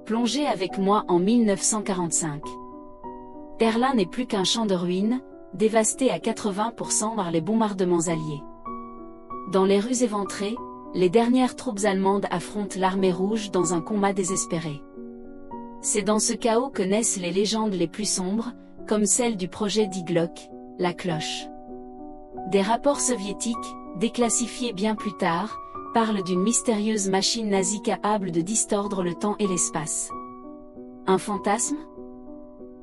Plongez avec moi en 1945. Berlin n'est plus qu'un champ de ruines, dévasté à 80% par les bombardements alliés. Dans les rues éventrées, les dernières troupes allemandes affrontent l'armée rouge dans un combat désespéré. C'est dans ce chaos que naissent les légendes les plus sombres, comme celle du projet Die Glocke, la cloche. Des rapports soviétiques, déclassifiés bien plus tard, parlent d'une mystérieuse machine nazie capable de distordre le temps et l'espace. Un fantasme?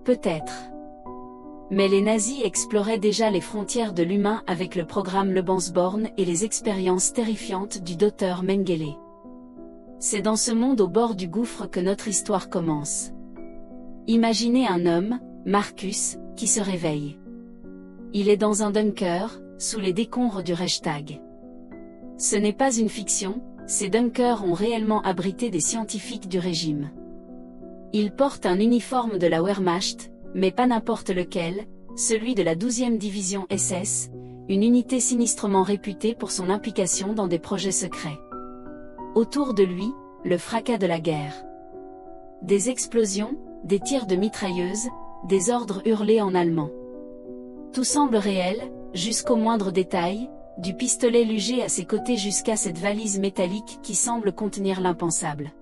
Peut-être. Mais les nazis exploraient déjà les frontières de l'humain avec le programme Lebensborn et les expériences terrifiantes du docteur Mengele. C'est dans ce monde au bord du gouffre que notre histoire commence. Imaginez un homme, Marcus, qui se réveille. Il est dans un bunker, sous les décombres du Reichstag. Ce n'est pas une fiction, ces bunkers ont réellement abrité des scientifiques du régime. Il porte un uniforme de la Wehrmacht, mais pas n'importe lequel, celui de la 12e division SS, une unité sinistrement réputée pour son implication dans des projets secrets. Autour de lui, le fracas de la guerre. Des explosions, des tirs de mitrailleuses, des ordres hurlés en allemand. Tout semble réel, jusqu'au moindre détail, du pistolet Luger à ses côtés jusqu'à cette valise métallique qui semble contenir l'impensable.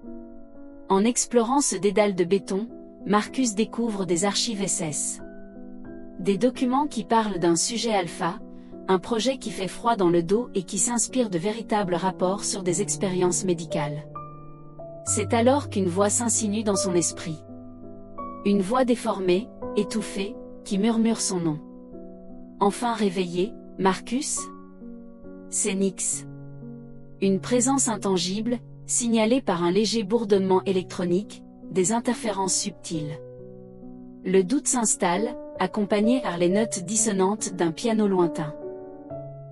En explorant ce dédale de béton, Marcus découvre des archives SS. Des documents qui parlent d'un sujet alpha, un projet qui fait froid dans le dos et qui s'inspire de véritables rapports sur des expériences médicales. C'est alors qu'une voix s'insinue dans son esprit. Une voix déformée, étouffée, qui murmure son nom. Enfin réveillé, Marcus? C'est Nix. Une présence intangible, signalée par un léger bourdonnement électronique, des interférences subtiles. Le doute s'installe, accompagné par les notes dissonantes d'un piano lointain.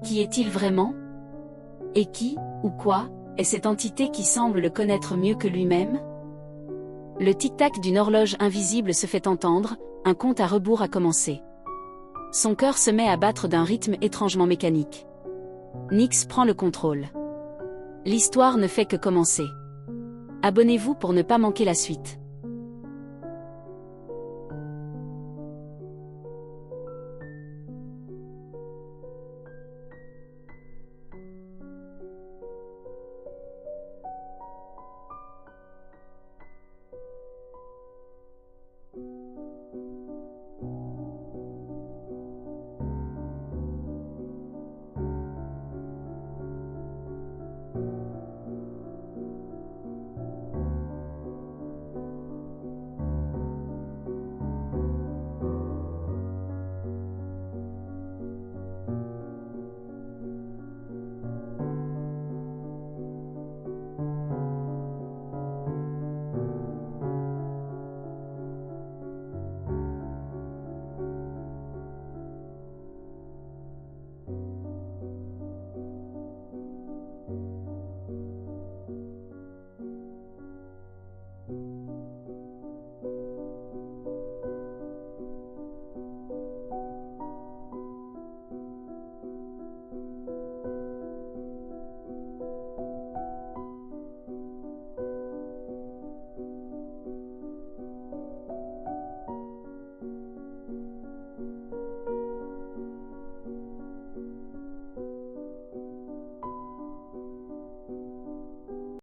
Qui est-il vraiment? Et qui, ou quoi, est cette entité qui semble le connaître mieux que lui-même? Le tic-tac d'une horloge invisible se fait entendre, un compte à rebours a commencé. Son cœur se met à battre d'un rythme étrangement mécanique. Nix prend le contrôle. L'histoire ne fait que commencer. Abonnez-vous pour ne pas manquer la suite.